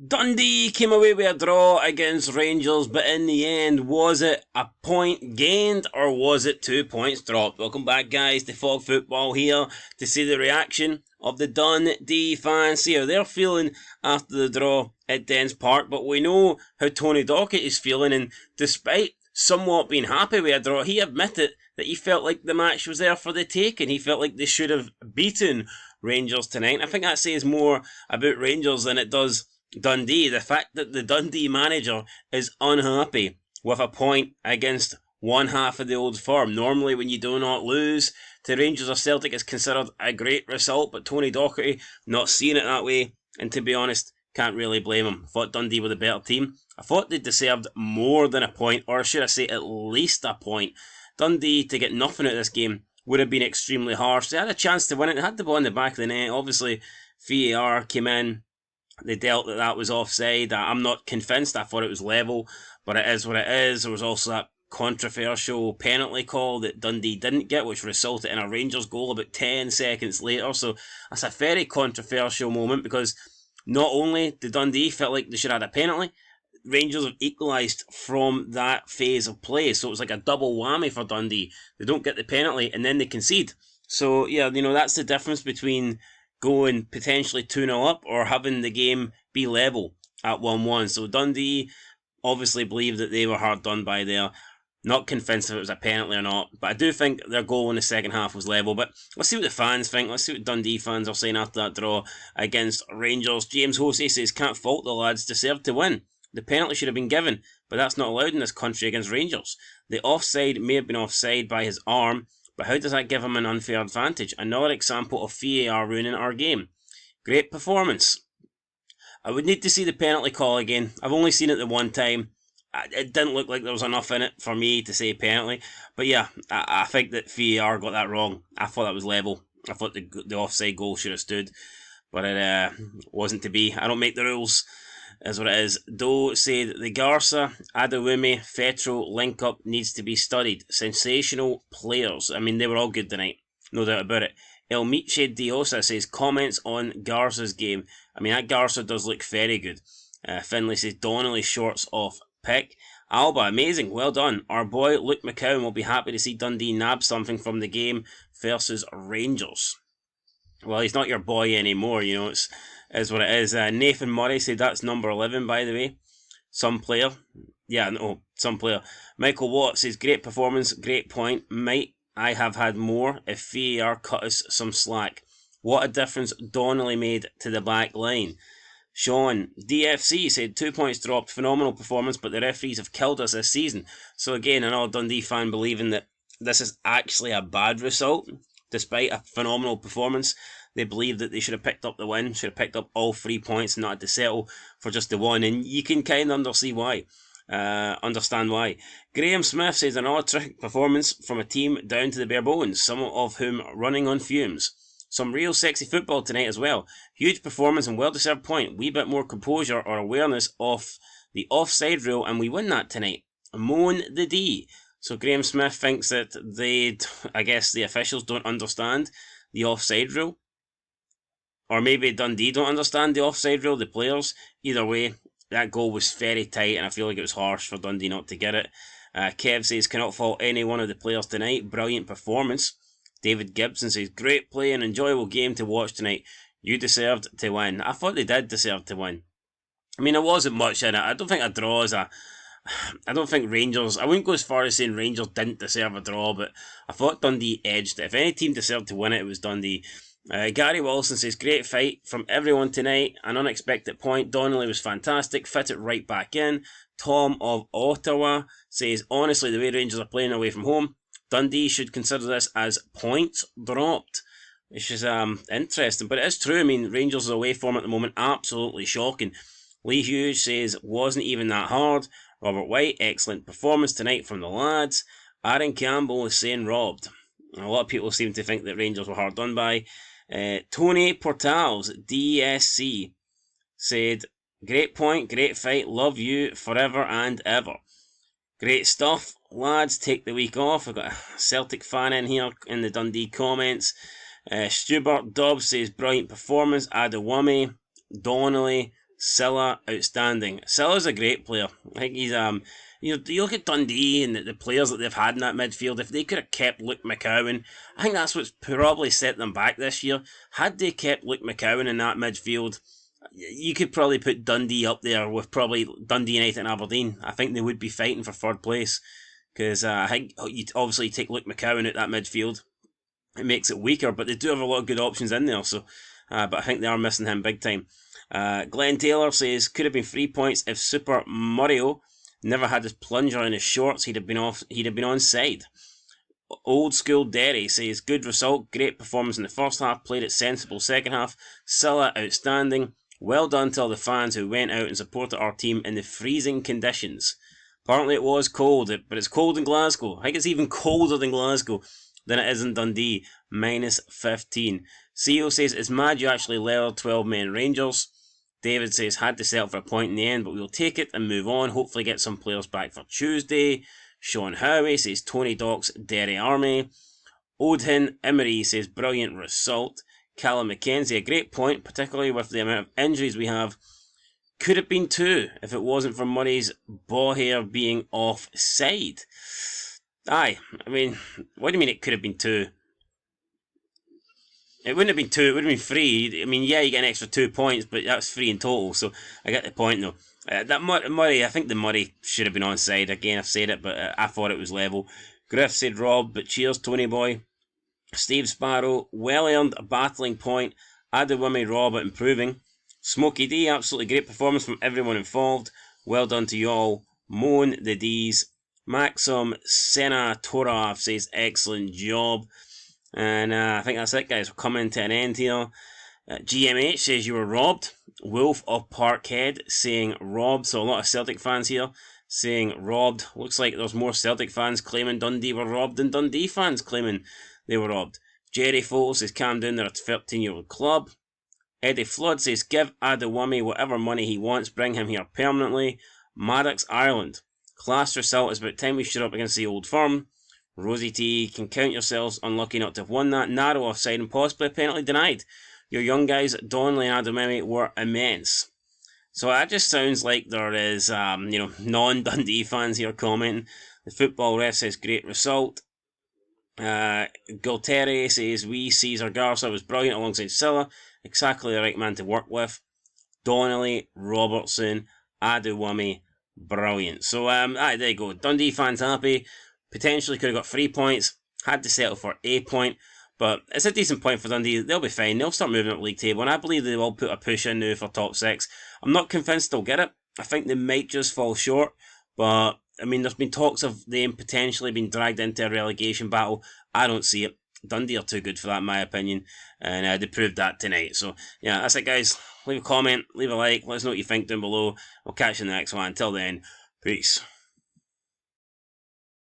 Dundee came away with a draw against Rangers, but in the end, was it a point gained or was it 2 points dropped? Welcome back, guys, to Fog Football here to see the reaction of the Dundee fans. See how they're feeling after the draw at Dens Park, but we know how Tony Dockett is feeling, and despite somewhat being happy with a draw, he admitted that he felt like the match was there for the taking. He felt like they should have beaten Rangers tonight. I think that says more about Rangers than it does Dundee. The fact that the Dundee manager is unhappy with a point against one half of the old firm. Normally when you do not lose to Rangers or Celtic is considered a great result, but Tony Docherty not seeing it that way, and to be honest, can't really blame him. I thought Dundee were the better team. I thought they deserved more than a point, or should I say at least a point. Dundee to get nothing out of this game would have been extremely harsh. They had a chance to win it, they had the ball in the back of the net. Obviously VAR came in, they dealt that was offside. I'm not convinced. I thought it was level, but it is what it is. There was also that controversial penalty call that Dundee didn't get, which resulted in a Rangers goal about 10 seconds later. So that's a very controversial moment, because not only did Dundee feel like they should have had a penalty, Rangers have equalised from that phase of play. So it was like a double whammy for Dundee. They don't get the penalty and then they concede. So yeah, that's the difference between going potentially 2-0 up or having the game be level at 1-1. So Dundee obviously believed that they were hard done by there. Not convinced if it was a penalty or not, but I do think their goal in the second half was level. But let's see what the fans think. Let's see what Dundee fans are saying after that draw against Rangers. James Hosey says, can't fault the lads, deserved to win. The penalty should have been given, but that's not allowed in this country against Rangers. The offside may have been offside by his arm, but how does that give him an unfair advantage? Another example of VAR ruining our game. Great performance. I would need to see the penalty call again. I've only seen it the one time. It didn't look like there was enough in it for me to say penalty. But yeah, I think that VAR got that wrong. I thought that was level. I thought the offside goal should have stood, but it wasn't to be. I don't make the rules, is what it is. Doe said the Garza, Adewumi, Fetro link-up needs to be studied. Sensational players. I mean, they were all good tonight. No doubt about it. El Miche Diosa says, comments on Garza's game. I mean, that Garza does look very good. Finlay says, Donnelly shorts off pick. Alba, amazing, well done. Our boy Luke McCowan will be happy to see Dundee nab something from the game versus Rangers. Well, he's not your boy anymore, it's what it is. Nathan Murray said that's number 11, by the way. Some player. Michael Watt says, great performance, great point. Might I have had more if VAR cut us some slack. What a difference Donnelly made to the back line. Sean, DFC said 2 points dropped, phenomenal performance, but the referees have killed us this season. So again, another Dundee fan believing that this is actually a bad result, despite a phenomenal performance. They believe that they should have picked up the win, should have picked up all 3 points and not had to settle for just the one, and you can kind of understand why. Graham Smith says another terrific performance from a team down to the bare bones, some of whom running on fumes. Some real sexy football tonight as well. Huge performance and well-deserved point. Wee bit more composure or awareness of the offside rule and we win that tonight. Moan the D. So Graham Smith thinks that the officials don't understand the offside rule. Or maybe Dundee don't understand the offside rule, the players. Either way, that goal was very tight and I feel like it was harsh for Dundee not to get it. Kev says, cannot fault any one of the players tonight. Brilliant performance. David Gibson says, great play and enjoyable game to watch tonight. You deserved to win. I thought they did deserve to win. I mean, there wasn't much in it. I don't think a draw is I don't think Rangers... I wouldn't go as far as saying Rangers didn't deserve a draw, but I thought Dundee edged it. If any team deserved to win it, it was Dundee. Gary Wilson says, great fight from everyone tonight. An unexpected point. Donnelly was fantastic. Fit it right back in. Tom of Ottawa says, honestly, the way Rangers are playing away from home, Dundee should consider this as points dropped, which is interesting, but it is true. I mean, Rangers' away form at the moment, absolutely shocking. Lee Hughes says, wasn't even that hard. Robert White, excellent performance tonight from the lads. Aaron Campbell is saying robbed. A lot of people seem to think that Rangers were hard done by. Tony Portals, DSC, said, great point, great fight, love you forever and ever. Great stuff. Lads, take the week off. I've got a Celtic fan in here in the Dundee comments. Stubert Dobbs says, brilliant performance. Adewumi, Donnelly, Silla, outstanding. Silla's a great player. I think he's you look at Dundee and the players that they've had in that midfield. If they could have kept Luke McCowan, I think that's what's probably set them back this year. Had they kept Luke McCowan in that midfield, you could probably put Dundee up there with probably Dundee United and Aberdeen. I think they would be fighting for third place, because I think you obviously take Luke McCowan out that midfield, it makes it weaker, but they do have a lot of good options in there. So, but I think they are missing him big time. Glenn Taylor says could have been 3 points if Super Mario never had his plunger in his shorts. He'd have been onside. Old School Derry says good result, great performance in the first half, played it sensible second half. Silla outstanding. Well done to all the fans who went out and supported our team in the freezing conditions. Apparently it was cold, but it's cold in Glasgow. I think it's even colder than Glasgow than it is in Dundee, minus 15. CEO says it's mad you actually lowered 12-men Rangers. David says had to settle for a point in the end, but we'll take it and move on. Hopefully get some players back for Tuesday. Sean Howie says Tony Docks, Derry Army. Odin Emery says brilliant result. Callum McKenzie, a great point, particularly with the amount of injuries we have. Could have been 2 if it wasn't for Murray's ball hair being offside. Aye, I mean, what do you mean it could have been 2? It wouldn't have been 2, it would have been 3. I mean, yeah, you get an extra 2 points, but that's 3 in total, so I get the point though. That Murray, I think the Murray should have been onside. Again, I've said it, but I thought it was level. Griff said Rob, but cheers, Tony boy. Steve Sparrow, well earned, a battling point. Adewumi Rob improving. Smokey D, absolutely great performance from everyone involved. Well done to you all. Moan the D's. Maxim Senatorov says excellent job. And I think that's it, guys. We're coming to an end here. GMH says you were robbed. Wolf of Parkhead saying robbed. So a lot of Celtic fans here saying robbed. Looks like there's more Celtic fans claiming Dundee were robbed than Dundee fans claiming they were robbed. Jerry Foles says calm down, they're a 13-year-old club. Eddie Flood says give Adewumi whatever money he wants, bring him here permanently. Maddox Ireland. Class result is about time we stood up against the Old Firm. Rosie T, can count yourselves unlucky not to have won that. Narrow offside and possibly a penalty denied. Your young guys, Donnelly and Adewumi, were immense. So that just sounds like there is, non-Dundee fans here commenting. The football ref says great result. Gulteri says Cesar Garza was brilliant alongside Silla. Exactly the right man to work with. Donnelly, Robertson, Adewumi, brilliant. So, there you go. Dundee fans happy. Potentially could have got 3 points. Had to settle for a point. But it's a decent point for Dundee. They'll be fine. They'll start moving up the league table. And I believe they will put a push in now for top 6. I'm not convinced they'll get it. I think they might just fall short. But, I mean, there's been talks of them potentially being dragged into a relegation battle. I don't see it. Dundee are too good for that, in my opinion. And they proved that tonight. So, yeah, that's it, guys. Leave a comment, leave a like. Let us know what you think down below. I'll catch you in the next one. Until then, peace.